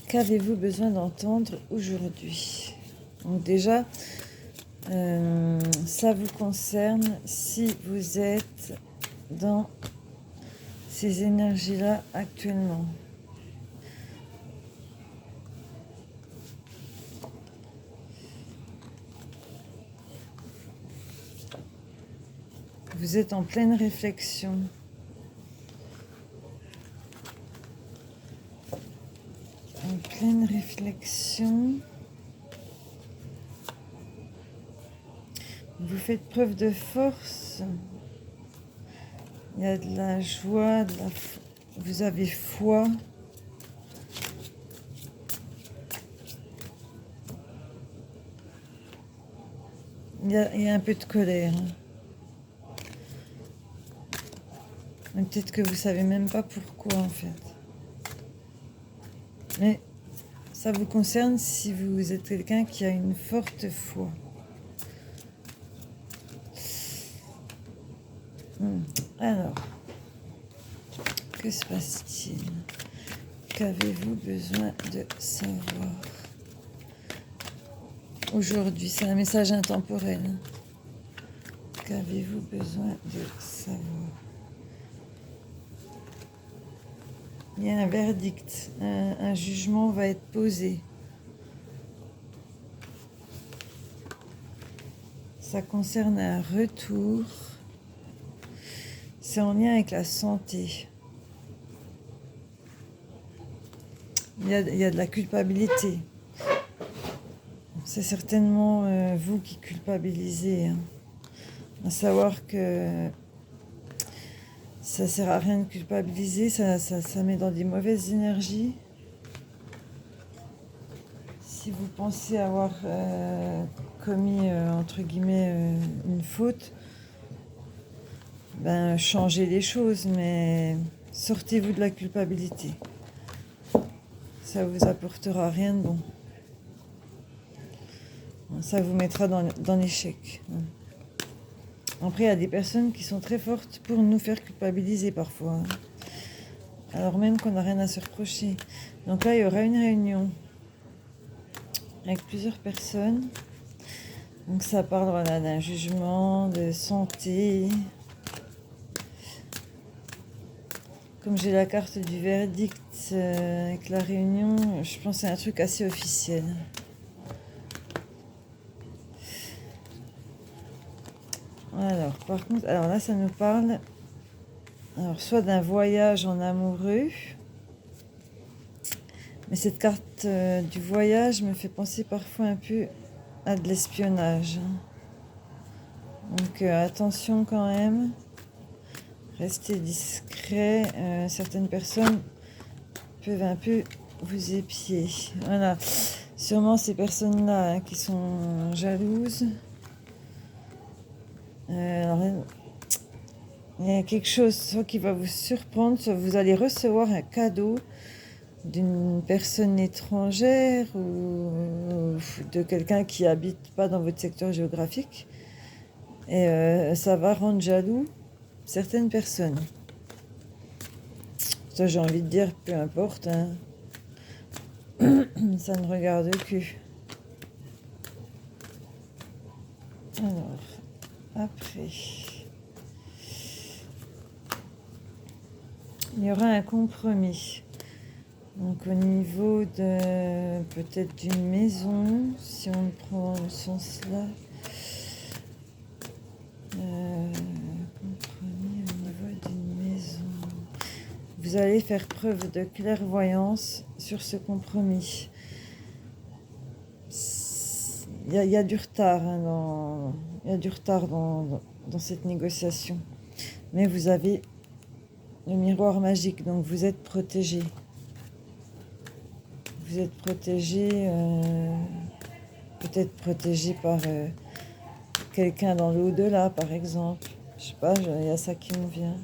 Qu'avez-vous besoin d'entendre aujourd'hui? Donc déjà, ça vous concerne si vous êtes dans ces énergies-là actuellement. Vous êtes en pleine réflexion. En pleine réflexion. Vous faites preuve de force. Il y a de la joie, vous avez foi. Il y a un peu de colère. Mais peut-être que vous ne savez même pas pourquoi en fait. Mais ça vous concerne si vous êtes quelqu'un qui a une forte foi. Alors, que se passe-t-il? Qu'avez-vous besoin de savoir aujourd'hui? C'est un message intemporel. Qu'avez-vous besoin de savoir? Il y a un verdict, un jugement va être posé. Ça concerne un retour. C'est en lien avec la santé. Il y a de la culpabilité. C'est certainement vous qui culpabilisez. À savoir que ça sert à rien de culpabiliser, ça met dans des mauvaises énergies. Si vous pensez avoir commis, entre guillemets, une faute, ben changez les choses, mais sortez-vous de la culpabilité. Ça vous apportera rien de bon. Ça vous mettra dans l'échec. Après, il y a des personnes qui sont très fortes pour nous faire culpabiliser parfois, alors même qu'on n'a rien à se reprocher. Donc là, il y aura une réunion avec plusieurs personnes. Donc ça parle voilà, d'un jugement, de santé. Comme j'ai la carte du verdict avec la réunion, je pense que c'est un truc assez officiel. Alors, par contre, alors là, ça nous parle soit d'un voyage en amoureux, mais cette carte du voyage me fait penser parfois un peu à de l'espionnage. Donc attention quand même, restez discret. Certaines personnes peuvent un peu vous épier. Voilà, sûrement ces personnes-là qui sont jalouses. Alors, il y a quelque chose soit qui va vous surprendre, soit vous allez recevoir un cadeau d'une personne étrangère ou de quelqu'un qui habite pas dans votre secteur géographique. Et ça va rendre jaloux certaines personnes. Ça, j'ai envie de dire, peu importe. Ça ne regarde que. Alors, après, il y aura un compromis. Donc au niveau de peut-être d'une maison, si on prend le sens là, compromis au niveau d'une maison. Vous allez faire preuve de clairvoyance sur ce compromis. Il y a du retard dans cette négociation. Mais vous avez le miroir magique, donc vous êtes protégé. Vous êtes protégé, peut-être protégé par quelqu'un dans l'au-delà, par exemple. Je sais pas, il y a ça qui me vient.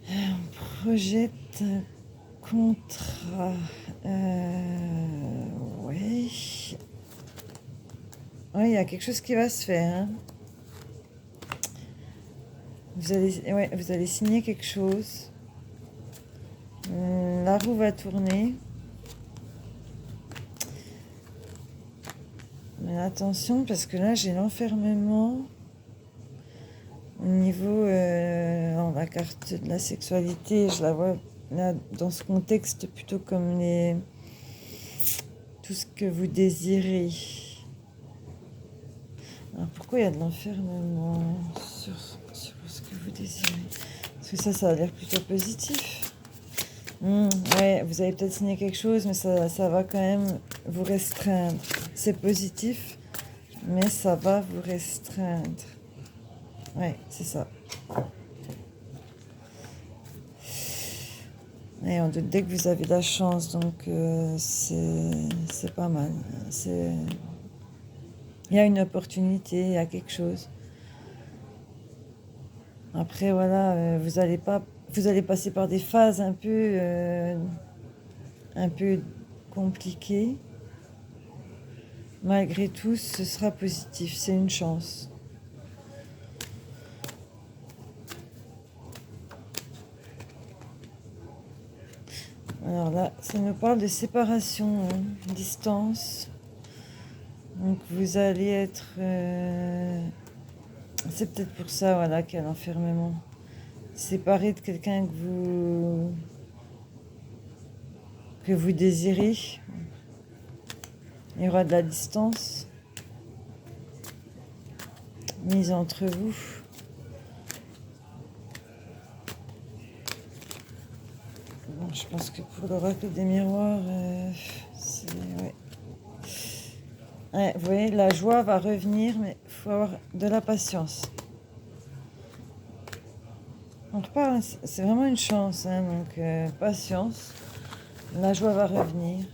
On projette un contrat. Oui. Oui, il y a quelque chose qui va se faire. vous allez signer quelque chose. La roue va tourner. Mais attention, parce que là, j'ai l'enfermement au niveau dans la carte de la sexualité. Je la vois là dans ce contexte plutôt comme tout ce que vous désirez. Alors pourquoi il y a de l'enfermement sur ce que vous désirez? Parce que ça a l'air plutôt positif. Ouais, vous avez peut-être signé quelque chose, mais ça va quand même vous restreindre. C'est positif, mais ça va vous restreindre. Ouais, c'est ça. Et on doute dès que vous avez la chance, donc c'est pas mal. Il y a une opportunité, il y a quelque chose. Après, voilà, vous allez passer par des phases un peu compliquées. Malgré tout, ce sera positif, c'est une chance. Alors là, ça nous parle de séparation, distance. Donc vous allez être... c'est peut-être pour ça, voilà, qu'il y a l'enfermement. Séparé de quelqu'un que vous désirez. Il y aura de la distance mise entre vous. Bon, je pense que pour l'oracle des miroirs, ouais. Ouais, vous voyez, la joie va revenir, mais il faut avoir de la patience. On reparle, c'est vraiment une chance, donc patience. La joie va revenir.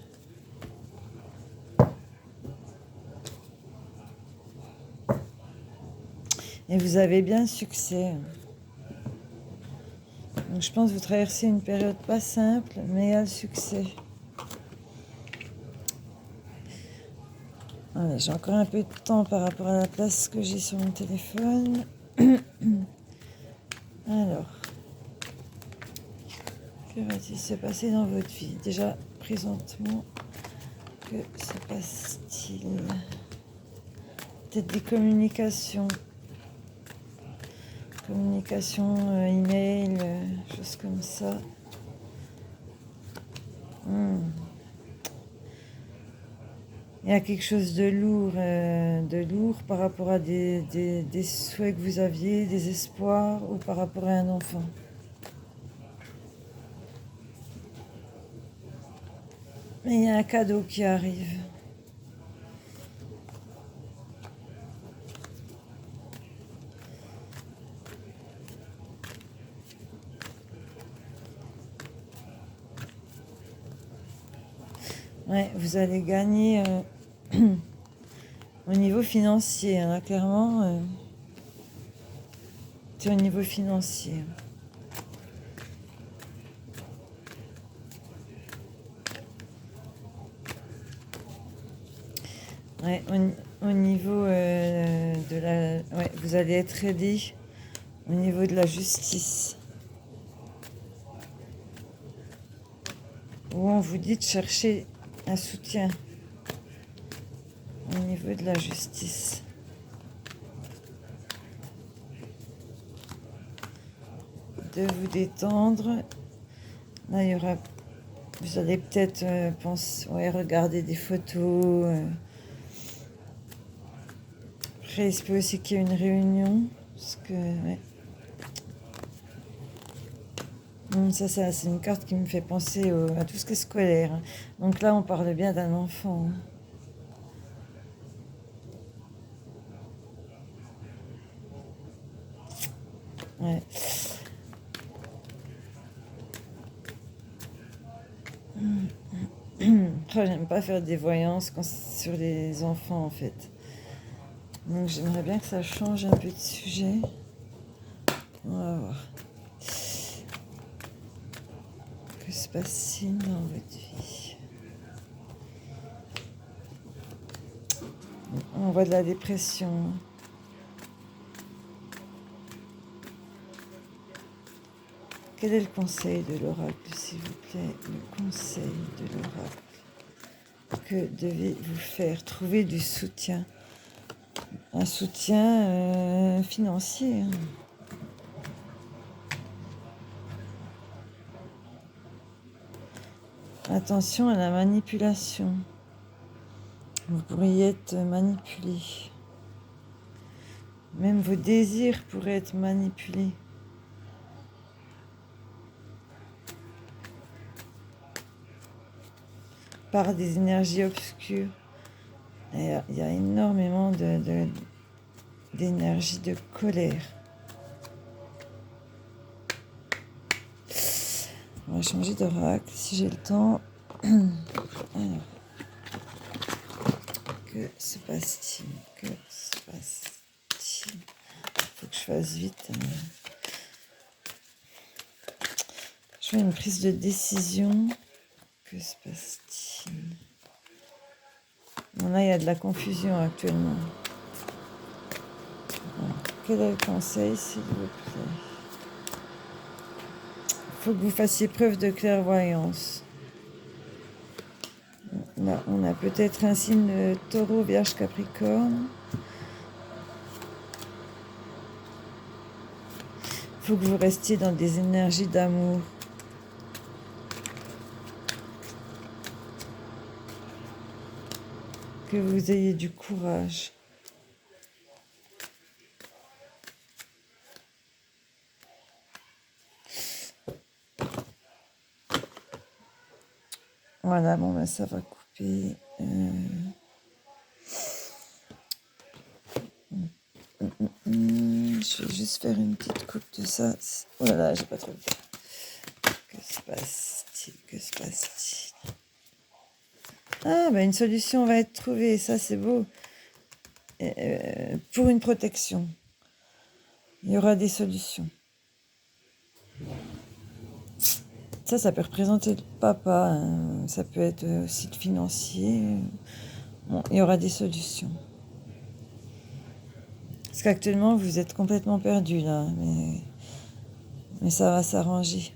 Et vous avez bien succès. Donc je pense que vous traversez une période pas simple, mais il y a le succès. Allez, j'ai encore un peu de temps par rapport à la place que j'ai sur mon téléphone. Alors, que va-t-il se passer dans votre vie? Déjà, présentement, que se passe-t-il? Peut-être des communications. Email, choses comme ça. Il y a quelque chose de lourd par rapport à des souhaits que vous aviez, des espoirs, ou par rapport à un enfant. Mais il y a un cadeau qui arrive. Ouais, vous allez gagner au niveau financier, là, clairement. C'est au niveau financier. Ouais, au niveau de la... Ouais, vous allez être aidé au niveau de la justice. Où on vous dit de chercher un soutien au niveau de la justice. De vous détendre. Là, il y aura... Vous allez peut-être regarder des photos. Après, il se peut aussi qu'il y ait une réunion. Parce que, ouais. Ça, c'est une carte qui me fait penser à tout ce qui est scolaire. Donc là, on parle bien d'un enfant. Ouais. J'aime pas faire des voyances sur les enfants, en fait. Donc j'aimerais bien que ça change un peu de sujet. On va voir. Que se passe-t-il dans votre vie? On voit de la dépression. Quel est le conseil de l'oracle, s'il vous plaît? Le conseil de l'oracle. Que devez-vous faire? Trouver du soutien. Un soutien financier. Attention à la manipulation. Vous pourriez être manipulé. Même vos désirs pourraient être manipulés. Par des énergies obscures. Il y a énormément d'énergie de colère. On va changer d'oracle si j'ai le temps. Alors, que se passe-t-il? Que se passe-t-il? Il faut que je fasse vite. Je fais une prise de décision. Que se passe-t-il? Bon, là, il y a de la confusion actuellement. Bon, quel est le conseil, s'il vous plaît? Il faut que vous fassiez preuve de clairvoyance. Là, on a peut-être un signe de taureau, vierge, capricorne. Il faut que vous restiez dans des énergies d'amour. Que vous ayez du courage. Voilà, bon, ben, ça va couper. Je vais juste faire une petite coupe de ça. Oh là là, j'ai pas trop le temps. Que se passe-t-il? Que se passe-t-il? Ah, ben une solution va être trouvée. Ça, c'est beau. Pour une protection. Il y aura des solutions. Ça peut représenter le papa. Hein. Ça peut être aussi le financier. Bon, il y aura des solutions. Parce qu'actuellement, vous êtes complètement perdu là. Mais ça va s'arranger.